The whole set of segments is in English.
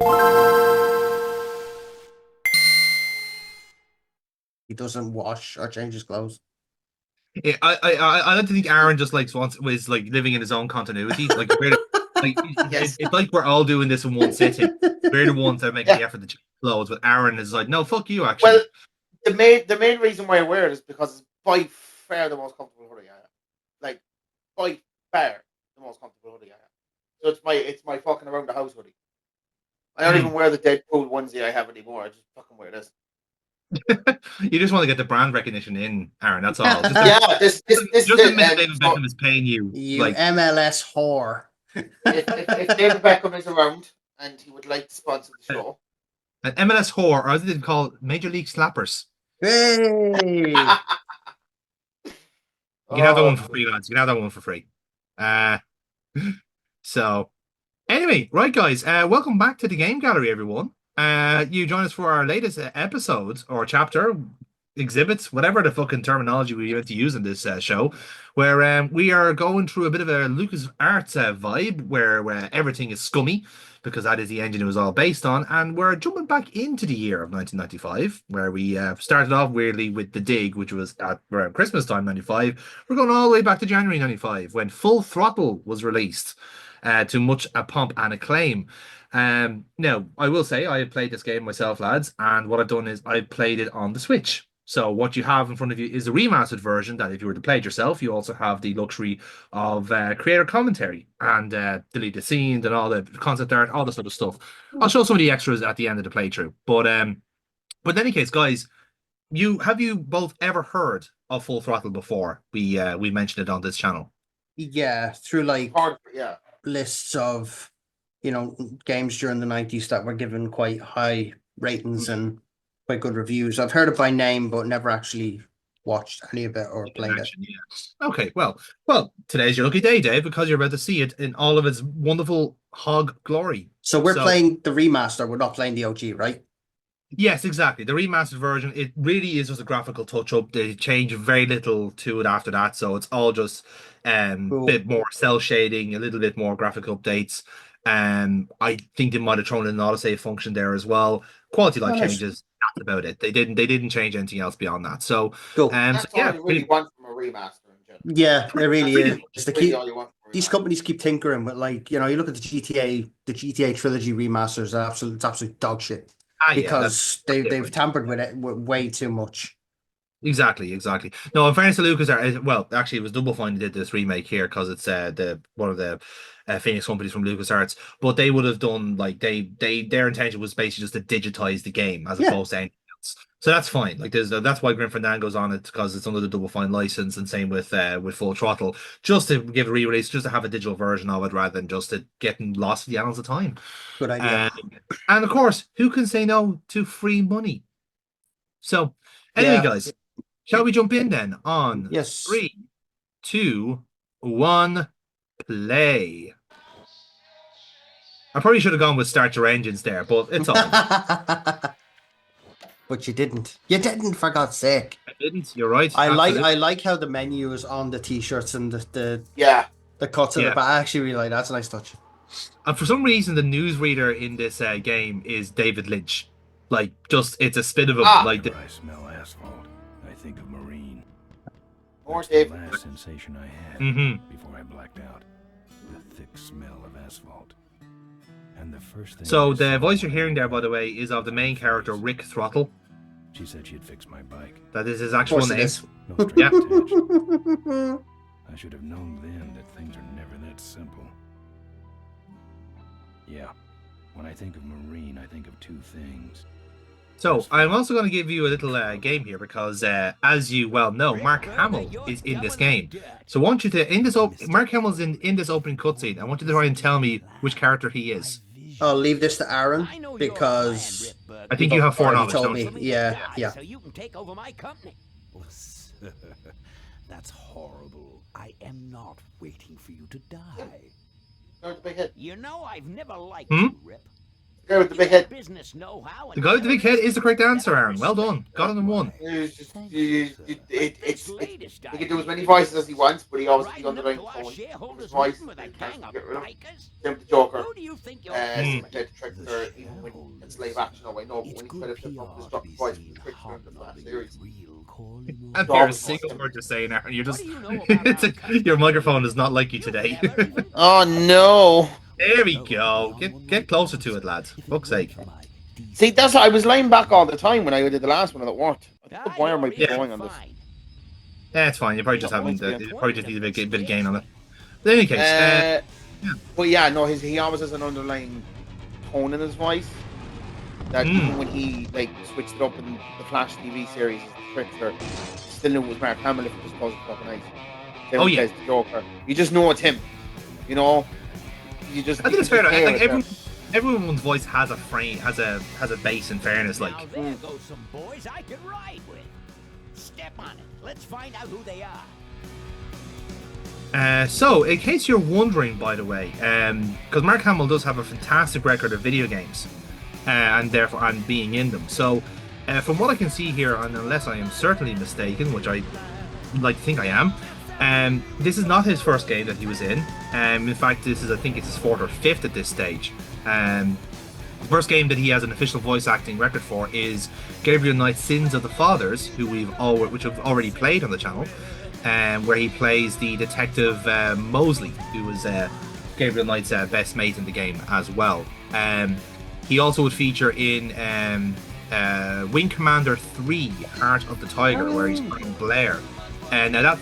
He doesn't wash or change his clothes. Yeah, I like to think Aaron just like wants was like living in his own continuity. Yes. It's like we're all doing this in one sitting. We're the ones that are making Yeah. the effort to change clothes, but Aaron is like, no, fuck you, Well, actually. the main reason why I wear it is because it's by far the most comfortable hoodie I have. Like by far the most comfortable hoodie I have. So it's my fucking around the house hoodie. I don't Hmm. even wear the Deadpool onesie I have anymore. I just fucking wear this. You just want to get the brand recognition in, Aaron. That's all. Yeah, this Just admit that David so Beckham is paying you You like MLS whore. if David Beckham is around and he would like to sponsor the show. an MLS whore, or as they call it, Major League Slappers. Hey. You can have that one Oh, for free, lads. You can have that one for free. Uh, so anyway, right, guys, welcome back to the game gallery, everyone. You join us for our latest episode or chapter, exhibits, whatever the fucking terminology we want to use in this show, where we are going through a bit of a LucasArts vibe, where everything is scummy because that is the engine it was all based on, and we're jumping back into the year of 1995, where we started off weirdly with the Dig, which was at around Christmas time 95. We're going all the way back to January 95 when Full Throttle was released to much pomp and acclaim. Now, I will say I have played this game myself, lads, and what I've done is I played it on the Switch. So what you have in front of you is a remastered version that if you were to play it yourself, you also have the luxury of creator commentary and deleted scenes and all the concept art, all the sort of stuff. I'll show some of the extras at the end of the playthrough. But in any case, guys, you both ever heard of Full Throttle before? We mentioned it on this channel. Yeah, through like hard, yeah. lists of, games during the 90s that were given quite high ratings and quite good reviews. I've heard it by name, but never actually watched any of it or In played it. action, yeah. Okay, well, today's your lucky day, Dave, because you're about to see it in all of its wonderful hog glory. So we're So, playing the remaster, we're not playing the OG, right? yes, exactly. The remastered version, it really is just a graphical touch up. They change very little to it after that, so it's all just Cool. bit more cell shading, a little bit more graphic updates. I think they might have thrown in an autosave function there as well. Quality Oh, life nice. changes. That's about it. They didn't change anything else beyond that. So, Cool. That's all yeah, you really want from a remaster in general. Yeah, it really pretty is. much. They Really keep all you want from a these remaster. companies keep tinkering with, like, you look at the GTA trilogy remasters, it's absolute dog shit Ah, yeah, because that's they've different. tampered with it way too much. Exactly. No, in fairness to Lucas, well, actually, it was Double Fine who did this remake here because it's the one of the Phoenix companies from LucasArts. But they would have done like their intention was basically just to digitize the game as Yeah, opposed to anything else. So that's fine. Like that's why Grim Fandango's on it because it's under the Double Fine license, and same with Full Throttle, just to give a re-release, just to have a digital version of it rather than just it getting lost in the annals of time. good idea. Um, and of course, who can say no to free money? So anyway, Yeah. guys. Shall we jump in then on Yes. three, two, one, play? I probably should have gone with start your engines there, but it's all right. But you didn't. You didn't, for God's sake. I didn't. You're right. I like Absolutely. I like how the menu is on the t-shirts and Yeah. the cuts of the Yeah. back. I actually really like that's a nice touch. And for some reason, the newsreader in this game is David Lynch. Like, just it's a spin of him. Ah, Like, Whenever I smell asphalt, I think of marine. more That's the Dave. last sensation I had before I blacked out. The thick smell of asphalt. And the first thing so I the saw voice you're when hearing there, I by the way, is of the main character Rick Throttle. She said she'd fix my bike. That is his Of actual course it name. is. No Yeah. strings attached. I should have known then that things are never that simple. Yeah. When I think of marine, I think of two things. So I'm also going to give you a little game here because, as you well know, Mark Hamill is in this game. So I want you to Mark Hamill's in this opening cutscene. I want you to try and tell me which character he is. I'll leave this to Aaron because I think you have already foreknowledge, told don't me. you? Yeah. So you can take over my company. That's horrible. I am not waiting for you to die. There's a big hit. You know I've never liked Hmm? you, Rip. guy with the big head. Business know-how. The guy with the big head is the correct answer, Aaron. Well done. Got it in one. It's just, Thank you, you, you, sir. it's latest he can do as many voices as he wants, but he always has the underlying tone of his shareholders voice. with a He tries gang to of get rid of. bikers. Same with the Joker. Who do you think you're Same Mm. with the Trickster, even when it's live action. Oh, I know, but when he tried to flip up his voice from the Trickster in the last series, And It's hear a always single awesome. word you're saying, Aaron. You're just. What do you know about It's our your customers? microphone is not like you today. oh no! There we go. Get closer to it, lads. Fuck's sake. See, that's I was laying back all the time when I did the last one and it worked. I think the wire might be Yeah. going on this. Yeah, it's fine. You probably just Not haven't. once, You probably just need a bit of gain on it. But in any case, But yeah, no, he always has an underlying tone in his voice. That even when he like switched it up in the Flash TV series as the Trickster, still knew it was Mark Hamill if he just closed the fucking eyes. Same Oh, with yeah. the Joker. You just know it's him. You know, you just. I think it's fair. you Like just hear it everyone's voice has a frame, has a base. In fairness, like Now there goes some boys I can ride with. Step on it. Let's find out who they are. So, in case you're wondering, by the way, because Mark Hamill does have a fantastic record of video games, and therefore being in them. So, from what I can see here, and unless I am certainly mistaken, which I like to think I am, this is not his first game that he was in. In fact, I think it's his fourth or fifth at this stage. The first game that he has an official voice acting record for is Gabriel Knight's Sins of the Fathers, which we've already played on the channel. Where he plays the detective Mosley, who was Gabriel Knight's best mate in the game as well. He also would feature in Wing Commander 3, Heart of the Tiger, where he's playing Blair. And now that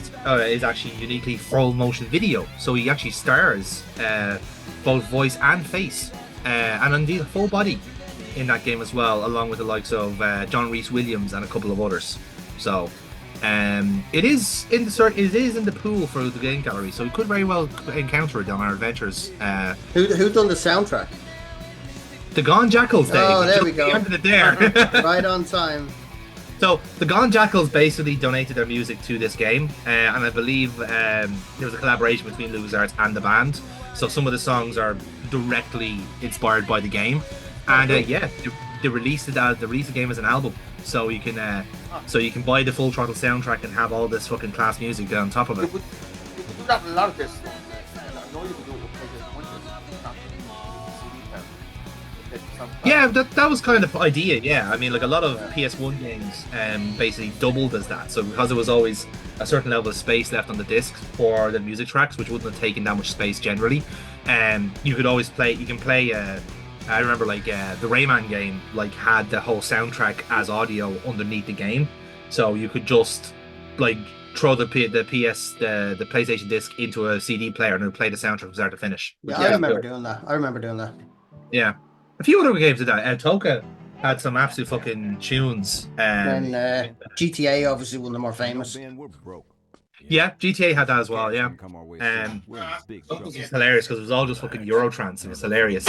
is actually uniquely full motion video, so he actually stars both voice and face, and indeed full body in that game as well, along with the likes of John Rhys Williams and a couple of others. So. It is in the pool for the game gallery, so we could very well encounter it on our adventures. Who done the soundtrack? The Gone Jackals, Dave. Oh, there we go. Ended it there. Right on time. So the Gone Jackals basically donated their music to this game, and I believe there was a collaboration between LucasArts and the band. So some of the songs are directly inspired by the game, and they released the game as an album. So you can buy the full Throttle soundtrack and have all this fucking class music on top of You it. could do that with a lot of this stuff. I know you could do it with PlayStation 1. Yeah, that was kind of the idea. Yeah, I mean, like a lot of PS1 games, basically doubled as that. So because there was always a certain level of space left on the disc for the music tracks, which wouldn't have taken that much space generally, you could always play. You can play. I remember like the Rayman game like had the whole soundtrack as audio underneath the game, so you could just like throw the PlayStation disc into a CD player and it would play the soundtrack from start to finish. Yeah, I remember doing that. Yeah, a few other games did that. Toka had some absolute fucking tunes. And GTA, obviously one of the more famous. Yeah, GTA had that as well. Yeah, it's hilarious because it was all just fucking Eurotrance. It was hilarious.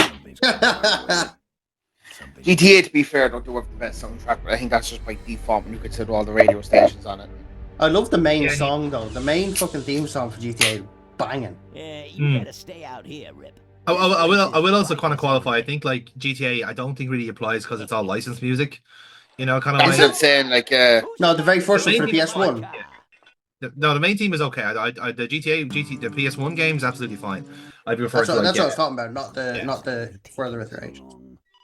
GTA, to be fair, don't do have the best soundtrack, but I think that's just by default when you consider all the radio stations on it. I love the main song though. The main fucking theme song for GTA, banging. You better stay out here, Rip. I will also kind of qualify. I think like GTA, I don't think really applies because it's all licensed music. You know, kind of That's like. what I'm saying, like, No, the very first one for the Maybe- PS1. No, the main team is okay. The the PS1 game is absolutely fine. I'd prefer That's to what, like, that's what I was talking about, not the further iterations.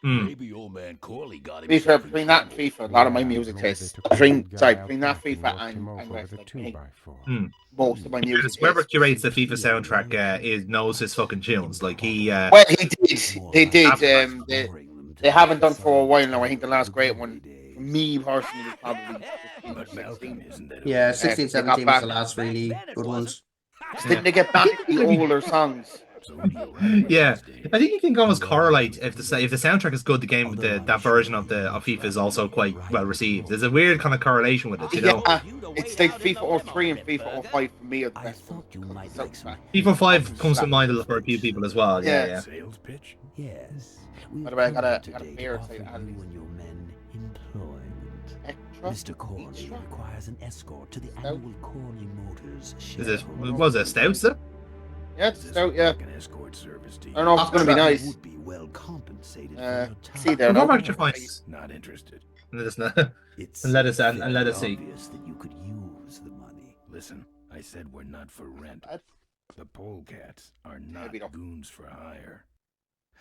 Maybe old man Corley got to be fair, between that and FIFA, a lot of my music tastes. Between that FIFA and Wrestling, I think most of my music tastes. whoever curates the FIFA soundtrack knows his fucking tunes. Like he. Well, he did. They haven't done for a while now. I think the last great one, for me personally, was probably 16. Yeah, 16, 17 was the last really good ones. Didn't they get back to the older songs? Yeah, I think you can almost correlate if the soundtrack is good, the game that version of FIFA is also quite well received. There's a weird kind of correlation with it, you know. Yeah, it's like FIFA 03 and FIFA 05 for me are the best ones. FIFA 5 comes to mind for a few people as well. Yeah. Sales pitch? Yes. By the way, I got a beer to say that. your men employment. Extra? Mr. Corley Extra? requires an escort to the annual Corley Motors show. Is it? Was it a stout? Sir? Yeah, it's This stout, looks yeah. like an escort service to I don't know if it's going to be After that, nice. Would be well compensated for Uh, your time. see there, Perform no? extra points. Not interested. Let us know. It's And let us fairly and let us see. obvious that you could use the money. Listen, I said we're not for rent. Bad. The polecats are not Maybe not. goons for hire.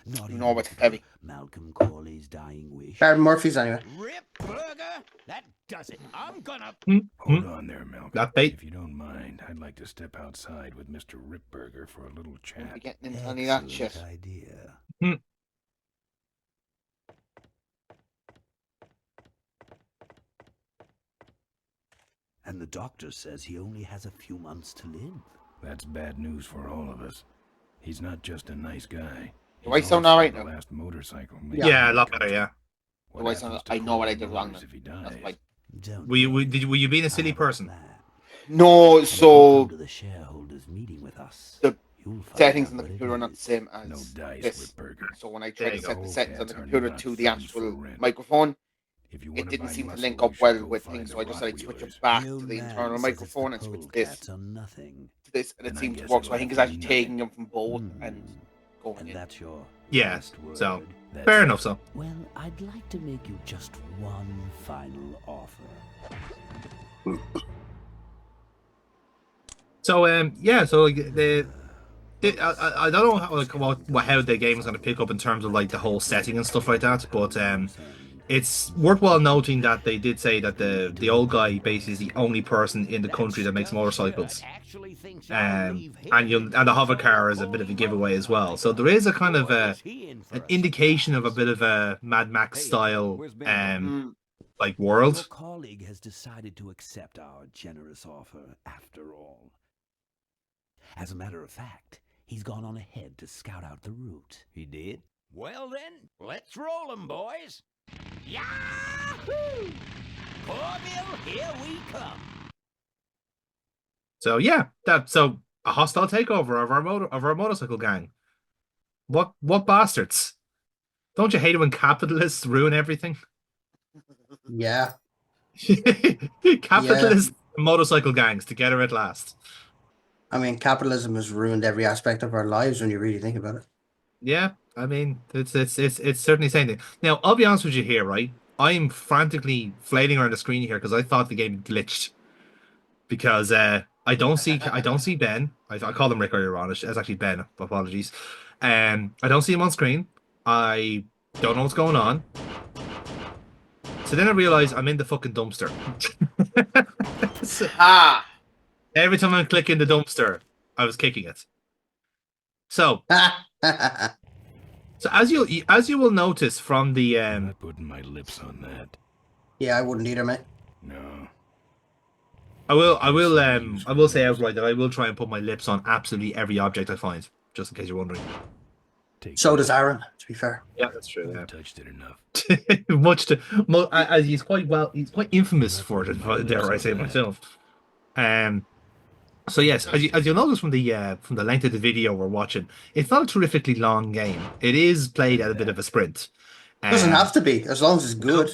Not You even know what's heavy. Malcolm Corley's dying wish. Baron Murphy's anyway. Rip Burger? That does it. I'm gonna. Hold on there, Malcolm. That bait. If you don't mind, I'd like to step outside with Mr. Ripburger for a little Won't chat. be getting into any of that Excellent shit. idea. And the doctor says he only has a few months to live. That's bad news for all of us. He's not just a nice guy. Do I He's sound also alright the now? last motorcycle. Yeah, a lot better. Yeah. Do I sound- I know what I did wrong then. If he That's dies? like, Don't Were you worry. were you being a I silly have person? plan. no, And if you so come to the shareholders meeting with us, the you'll find settings out on the what it computer are not the is. same No as dice, this. Ripburger. So when I There tried to you set go. the settings on the Cats are computer not to the thumbs for actual rent. microphone, If you it wanna didn't buy seem to muscle, link you up should well go with find things. the So I decided to switch Rottweilers. it back The to old the man internal says microphone it's and the switch this polecats are nothing. to this, and it Then I seemed to guess work. So it'll I think it's have to actually be taking them from both Hmm. and going And in. that's your Yeah, last word. so- That's Fair it. enough. So. Well, I'd like to make you just one final offer. So yeah, so like I don't know how like how the game is going to pick up in terms of like the whole setting and stuff like that, but it's worthwhile noting that they did say that the old guy basically is the only person in the country that makes motorcycles, and the hover car is a bit of a giveaway as well. So there is a kind of an indication of a bit of a Mad Max style Mm. like Your world. colleague has decided to accept our generous offer after all. As a matter of fact, he's gone on ahead to scout out the route. He did? Well then, let's roll 'em, boys. Yahoo! Corville, here we come. So yeah, so a hostile takeover of our motorcycle gang. What bastards! Don't you hate it when capitalists ruin everything? Yeah. Capitalist motorcycle gangs together at last. I mean, capitalism has ruined every aspect of our lives when you really think about it. Yeah, I mean it's certainly saying. Now I'll be honest with you here, right? I'm frantically flailing around the screen here because I thought the game glitched because I don't see Ben. I called him Rick earlier on. It's actually Ben. Apologies. I don't see him on screen. I don't know what's going on. So then I realize I'm in the fucking dumpster. So Ah, every time I click in the dumpster, I was kicking it. So as you will notice from the I'm not putting my lips on that. Yeah, I wouldn't either, mate. No. I will say outright that I will try and put my lips on absolutely every object I find, just in case you're wondering. Take So that. does Aaron, to be fair. Yeah, that's true. I've touched it enough. As he's quite infamous for it, dare I say myself. So yes, as you'll notice from the length of the video we're watching, it's not a terrifically long game. It is played at a bit of a sprint. Doesn't have to be, as long as it's good.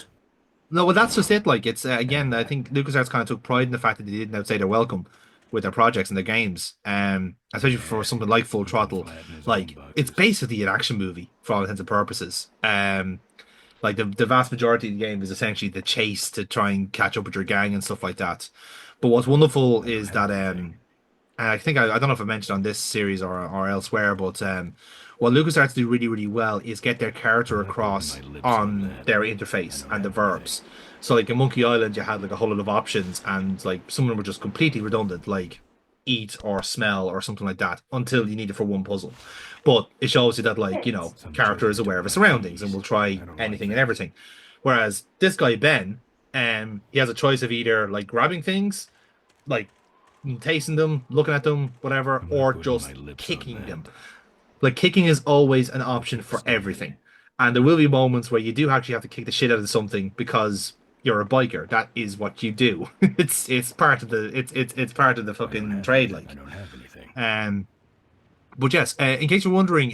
No, well, that's just it. Like, it's again, I think LucasArts kind of took pride in the fact that they didn't outside their welcome with their projects and their games. Especially for something like Full Throttle, like it's basically an action movie for all intents and purposes. Like the vast majority of the game is essentially the chase to try and catch up with your gang and stuff like that. But what's wonderful is that and I think I don't know if I mentioned on this series or elsewhere, but what LucasArts do really, really well is get their character across on their interface and the verbs. So like in Monkey Island, you had like a whole lot of options, and like some of them were just completely redundant, like eat or smell or something like that, until you need it for one puzzle. But it shows you that, like, you know, character is aware of his surroundings and will try anything and everything. Whereas this guy Ben, he has a choice of either like grabbing things, like tasting them, looking at them, whatever, or just kicking them. Like, kicking is always an option for everything, and there will be moments where you do actually have to kick the shit out of something because you're a biker. That is what you do. it's part of the it's part of the fucking trade. Like, I don't have anything. but yes, in case you're wondering,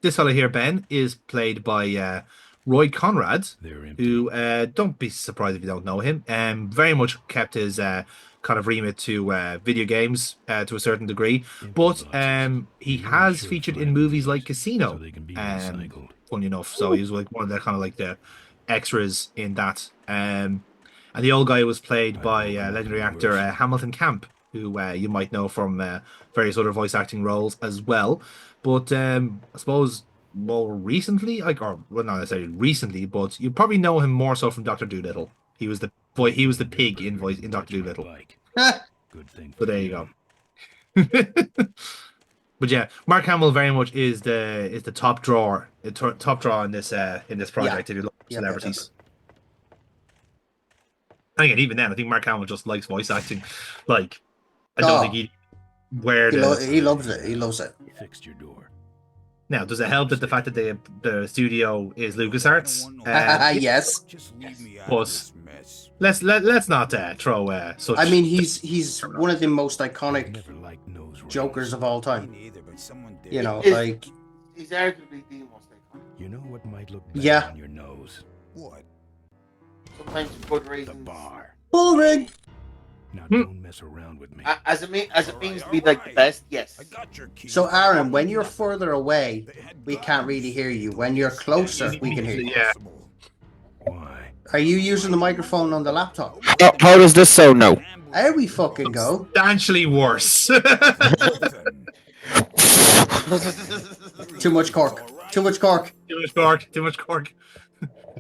this fellow here, Ben, is played by Roy Conrad, They're empty. who don't be surprised if you don't know him. Very much kept his kind of remit to video games to a certain degree, Empty but boxes. he You're has sure featured in find movies these like Casino. so they can be recycled. Funny enough, so he was like one of the kind of like the extras in that. And the old guy was played by legendary actor Hamilton Camp, who you might know from various other voice acting roles as well. But I suppose more recently, well, not necessarily recently, but you probably know him more so from Doctor Dolittle. He was the pig in Doctor Dolittle. Good thing. So there you go. But yeah, Mark Hamill very much is the top draw in this project. If you look at celebrities, and again, even then, I think Mark Hamill just likes voice acting. Like, I don't think he loves it. He loves it. Fixed your door. Now, does it help that the fact that the studio is LucasArts? Yes. Just leave me out But of this mess. let's not throw such. I mean, he's one of the most iconic Never liked nose rings. Jokers of all Me time. neither, but someone did. You know, Is- like He's arguably the most iconic. You know what might look better Yeah. on your nose? What? Sometimes for good The reasons. bar. bullring. Now don't mess around with me. As it means to be like the best, yes. I got your key. So, Aaron, when you're further away, we can't really hear you. When you're closer, we can hear you. Yeah. Why? Are you using the microphone on the laptop? How does this sound now? There we fucking go. Substantially worse. Too much cork. Too much cork. Too much cork.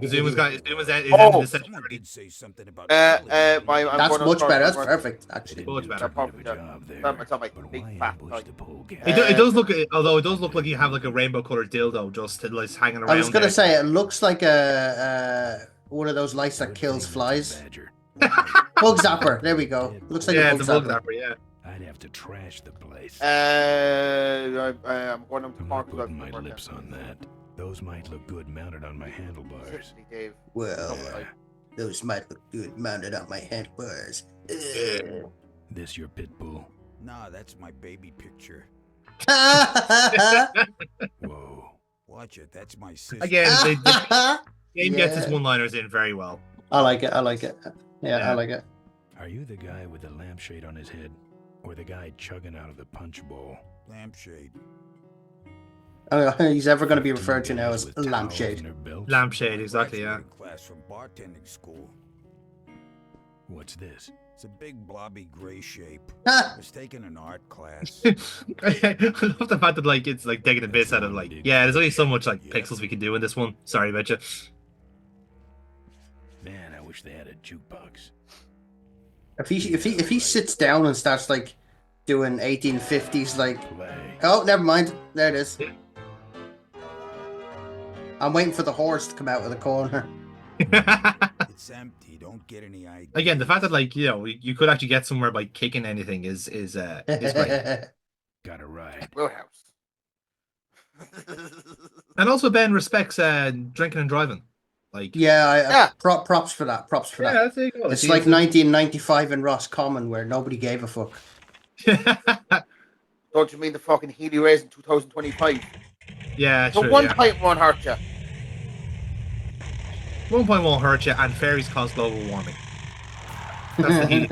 Zuma's ending Oh. the session Someone already. did say something about. I'm That's going much on better. That's work. perfect, actually. Much better. It's on my But big why fat ambush thigh. the pole gas? It does look, although it does look like you have like a rainbow colored dildo just hanging around. I was gonna there. say it looks like a one of those lights that kills flies. Badger. Bug zapper. There we go. Looks like Yeah, a it's bug a bug zapper. zapper. Yeah. I'd have to trash the place. I'm going to I'm Cork. not putting my lips on that. Those might look good mounted on my handlebars. Seriously, Dave. Well, Yeah. those might look good mounted on my handlebars. This your pit bull? Nah, that's my baby picture. Whoa. Watch it. That's my sister. Again, the game gets its Yeah. one-liners in very well. I like it. I like it. Yeah, Yeah. I like it. Are you the guy with the lampshade on his head? Or the guy chugging out of the punch bowl? Lampshade. He's ever going to be 15 referred to now as guys with towels in lampshade. their belts? Lampshade, exactly. Yeah. Graduated class from bartending school. What's this? It's a big blobby gray shape. Ha! I was taking an art class. I love the fact that like it's like taking the bits out of like, yeah, there's only so much like Yeah. pixels we can do in this one. Sorry about you. Man, I wish they had a jukebox. If he sits down and starts like doing 1850s like, Play. oh, never mind. There it is. I'm waiting for the horse to come out of the corner. It's empty. Don't get any idea. Again, the fact that like you could actually get somewhere by kicking anything is great. Got a ride. Roadhouse. And also Ben respects drinking and driving. Like Yeah, props for that. Props for yeah, that. that's it. It's like 1995 in Roscommon where nobody gave a fuck. Don't you mean the fucking Healy race in 2025? Yeah, So true. one Yeah. pint won't hurt you. 1 point won't hurt you, and fairies cause global warming. That's the healing.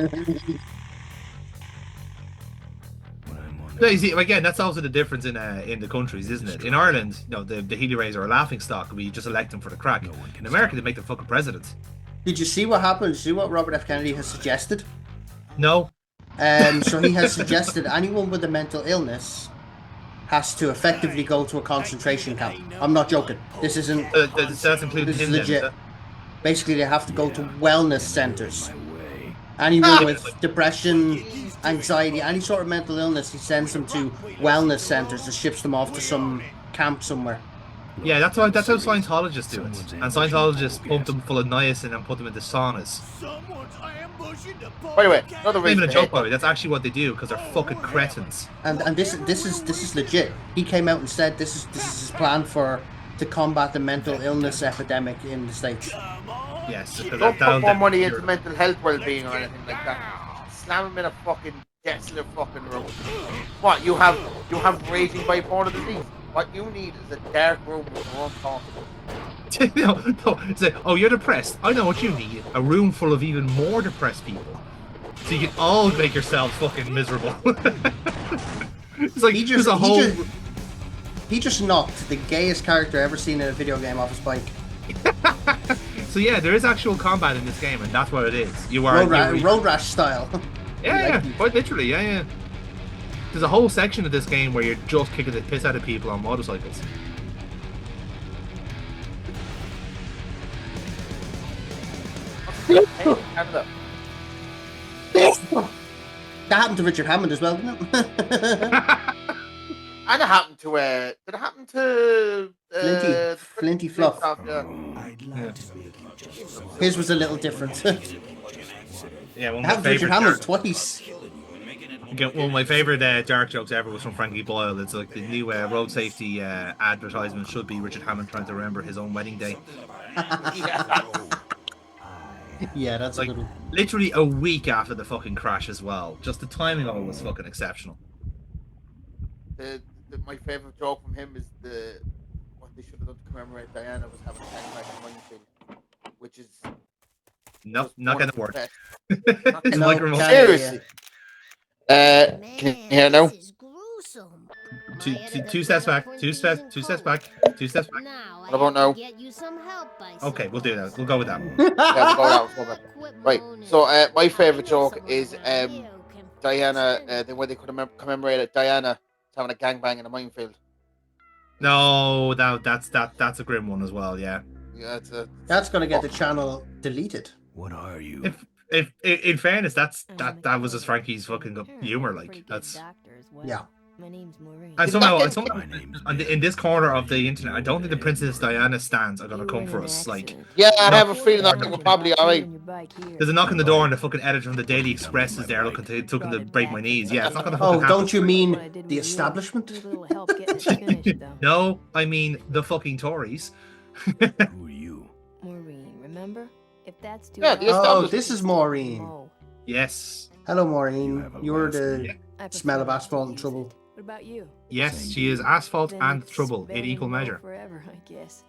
When I'm on No, the you see, again, that's also the difference in the countries, isn't it? In Ireland, the Healy Rays are a laughing stock. We just elect them for the crack. No one can In America, stop they make them fucking presidents. Did you see what happened? See what Robert F. Kennedy has suggested? No. So he has suggested anyone with a mental illness has to effectively go to a concentration camp. I'm not joking. This isn't. So that's including This is him then, legit. is it? Basically, they have to go to wellness centers. my way. Anyone with depression, anxiety, any sort of mental illness, he sends them to wellness centers and ships them off to some camp somewhere. Yeah, that's how Scientologists do it. And Scientologists pump them full of niacin and put them into saunas. By the way, another Not even reason a to joke, hate by the way. That's actually what they do because they're fucking cretins. And this is legit. He came out and said this is his plan to combat the mental illness epidemic in the States. Yes. Don't put more money into mental health well-being or anything like that. Slam him in a fucking desolate fucking room. What, you have raging bipolar disease? What you need is a dark room with no one talking. no. It's like, oh, you're depressed. I know what you need. A room full of even more depressed people. So you can all make yourselves fucking miserable. It's like, there's a whole... He just knocked the gayest character ever seen in a video game off his bike. So yeah, there is actual combat in this game, and that's what it is. You are... Road Rash style. Yeah, quite literally, yeah. There's a whole section of this game where you're just kicking the piss out of people on motorcycles. Canada. That happened to Richard Hammond as well, didn't it? And it happened to did it happen to Flinty Fluff. Yeah. His was a little different. Yeah, one It happened to Richard Hammond twice. One of my favorite dark jokes ever was from Frankie Boyle. It's like the new road safety advertisement should be Richard Hammond trying to remember his own wedding day. Yeah, that's Like a little... literally a week after the fucking crash as well. Just the timing of it was fucking exceptional. My favorite joke from him is what they should have done to commemorate Diana was having a gangbang in Minefield, which is Nope, not gonna work. Not His No, microphone. can't- Seriously. Can you hear now? Two steps back. Two steps back. What about now? Okay, we'll do that. We'll go with that one. Yeah, we'll go down. Right. So my favorite joke is Diana. The way they could have commemorated Diana having a gangbang in a minefield. No, that's a grim one as well. Yeah. Yeah, That's gonna get the channel deleted. What are you? If in fairness, that was just Frankie's fucking humor. Like that's Yeah. My name's Maureen. and somehow My name's in this corner of the internet, I don't think the Princess Diana stands are gonna come for us. Like yeah, I have a feeling that we're probably alright. there's a knock on the door and the fucking editor from the Daily Express is there looking to break my knees. Yeah, it's not gonna fucking Oh, happen. don't you mean the establishment? No, I mean the fucking Tories. Who are you? Maureen, remember? If that's too Yeah, the hard, establishment. Oh, this is Maureen. oh, Yes, Hello, You Maureen. have a You're last the name? I prefer smell of not to asphalt and use trouble. it. What about you? yes, she is asphalt Then and it's trouble in spelling equal low measure. Forever, I guess.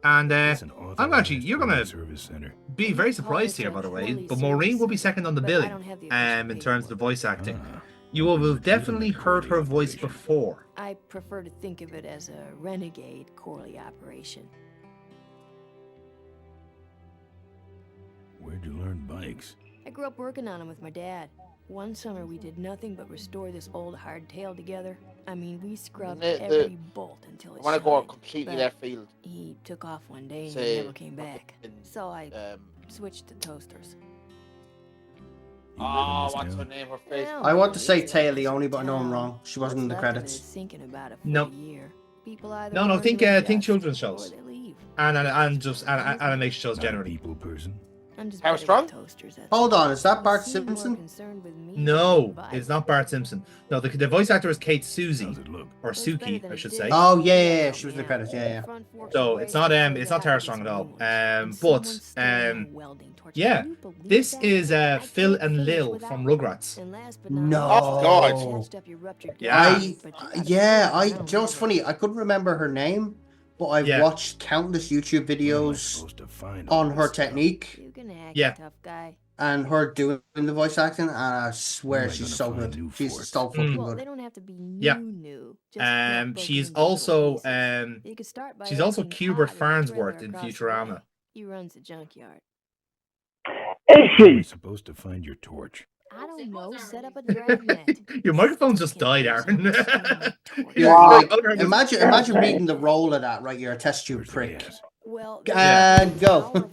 And It's an I'm actually authorized you're gonna service center. be very surprised here, by the way. But Maureen will be second on the But I billing. don't have the official In terms of the paperwork. voice acting, Ah, you will have definitely heard her voice before. I prefer to think of it as a renegade Corley operation. where'd you learn bikes? I grew up working on them with my dad. One summer we did nothing but restore this old hardtail together. I mean, we scrubbed every bolt until I it want to go shined. completely but left field. He took off one day and Say, he never came back. in, So I Um, switched to toasters. You live in oh, this what's her town? name? Her face. Well, I want to say it's Taya a Leone, but I know I'm town. wrong. She wasn't in the What's left of it credits. is sinking about a No. foot a year. People either No, learn think to think adjust children's or shows they leave. and just animation shows Not a generally. people person. I'm just Howard better Strong? with toasters, that's Hold all. on, is that You Bart seem more Simpson? concerned with me No, than the it's not Bart Simpson. No, the voice actor is Kate Susie How's it look? or It's better Suki, than I it should did. say. Oh, yeah, she was in the credits. Yeah. Front forks So away, it's not so Tara the Strong at all. happens and But someone's stolen a welding torch. yeah, Can you believe this that? is I Phil can't and finish Lil without from it. Rugrats. And last but not No. least, Oh, God. you patched up your ruptured Yeah. glass, but you gotta Do fix you it. know I what's don't funny? know. I couldn't remember her name, but I've Yeah. watched countless YouTube Where am I videos supposed to find on all her this stuff? technique You can act Yeah. tough guy. and her doing the voice acting, and I Where swear am I she's gonna so find good. new She's forks? so fucking Well, they good. don't have to be Yeah. new. Just not She's broken into little also pieces. You could start by she's also asking Hubert Todd and Farnsworth Trevor in across the Futurama. way. He runs the junkyard. Where am I supposed to find your torch? I don't know. Set up a dragnet. Your microphone just died, Aaron. You're Wow. like, Aaron is- imagine reading the roll of that, right? You're a test tube Where's the prick. gas? Well, And go. powerful